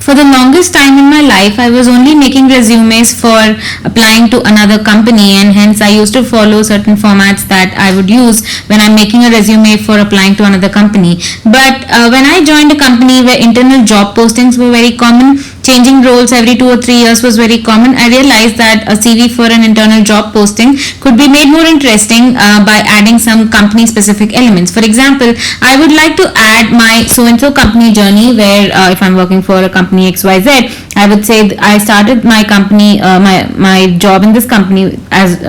For the longest time in my life, I was only making resumes for applying to another company, and hence I used to follow certain formats that I would use when I'm making a resume for applying to another company. But when I joined a company where internal job postings were very common, changing roles every 2 or 3 years was very common, I realized that a CV for an internal job posting could be made more interesting by adding some company specific elements. For example, I would like to add my so and so company journey, where if I'm working for a company XYZ, I would say I started my company, my job in this company as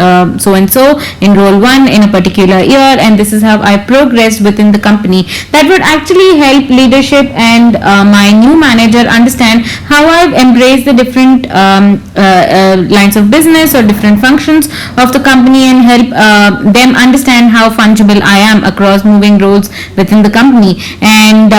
so and so in role 1 in a particular year, and this is how I progressed within the company. That would actually help leadership and my new manager understand how I've embraced the different lines of business or different functions of the company, and help them understand how fungible I am across moving roles within the company. And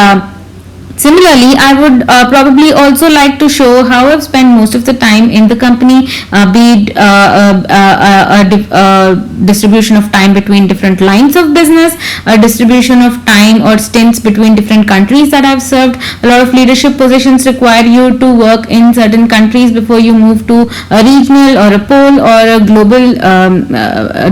similarly, I would probably also like to show how I've spent most of the time in the company, be it a distribution of time between different lines of business, a distribution of time or stints between different countries that I've served. A lot of leadership positions require you to work in certain countries before you move to a regional or a pole or a global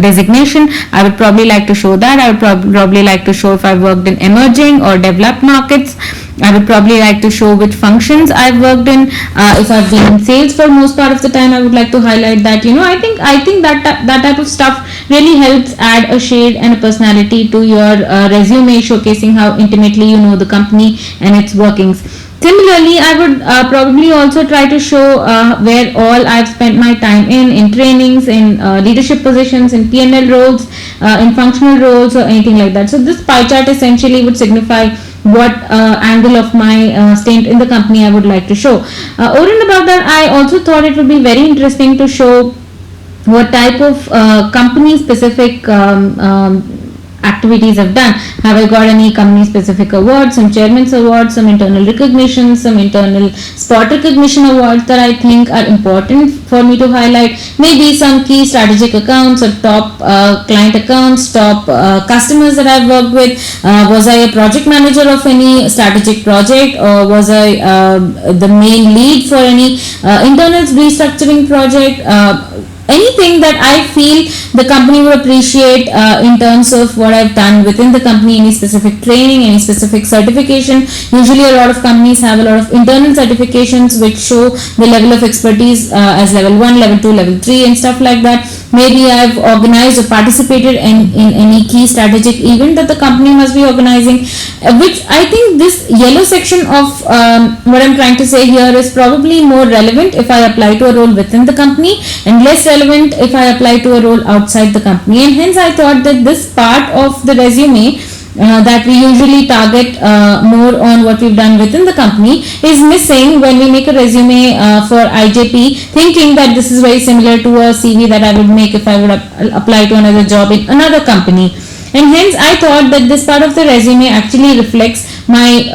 designation. I would probably like to show that. I would probably like to show if I've worked in emerging or developed markets. I would probably like to show which functions I've worked in. If I've been in sales for most part of the time, I would like to highlight that. I think that type of stuff really helps add a shade and a personality to your resume, showcasing how intimately you know the company and its workings. Similarly, I would probably also try to show where all I've spent my time in trainings, in leadership positions, in P&L roles, in functional roles, or anything like that. So this pie chart essentially would signify what angle of my stint in the company I would like to show. Over and above that, I also thought it would be very interesting to show what type of company specific activities I've done. Have I got any company specific awards, some chairman's awards, some internal recognitions, some internal spot recognition awards that I think are important for me to highlight. Maybe some key strategic accounts or top client accounts, top customers that I've worked with. Was I a project manager of any strategic project, or was I the main lead for any internal restructuring project? Anything that I feel the company would appreciate in terms of what I've done within the company, any specific training, any specific certification. Usually a lot of companies have a lot of internal certifications which show the level of expertise as level 1, level 2, level 3 and stuff like that. Maybe I've organized or participated in any key strategic event that the company must be organizing, which I think this yellow section of what I'm trying to say here is probably more relevant if I apply to a role within the company, and less relevant if I apply to a role outside the company. And hence I thought that this part of the resume that we usually target more on what we've done within the company is missing when we make a resume for IJP, thinking that this is very similar to a CV that I would make if I would apply to another job in another company. And hence I thought that this part of the resume actually reflects my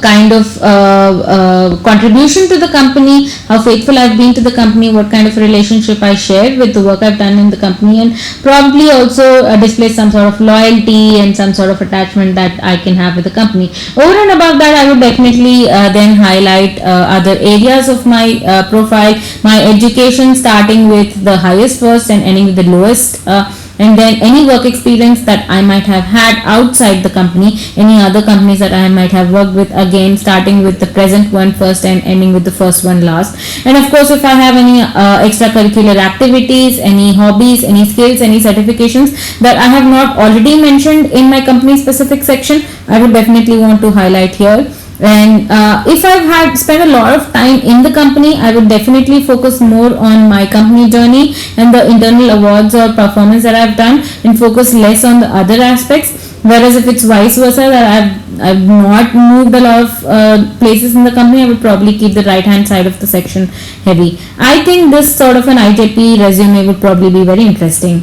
kind of contribution to the company, how faithful I've been to the company, what kind of relationship I shared with the work I've done in the company, and probably also display some sort of loyalty and some sort of attachment that I can have with the company. Over and above that, I would definitely then highlight other areas of my profile, my education starting with the highest first and ending with the lowest, and then any work experience that I might have had outside the company, any other companies that I might have worked with, again starting with the present one first and ending with the first one last. And of course, if I have any extracurricular activities, any hobbies, any skills, any certifications that I have not already mentioned in my company specific section, I would definitely want to highlight here. And if I've had spent a lot of time in the company, I would definitely focus more on my company journey and the internal awards or performance that I've done, and focus less on the other aspects. Whereas if it's vice versa, that I've not moved a lot of places in the company, I would probably keep the right hand side of the section heavy. I think this sort of an IJP resume would probably be very interesting.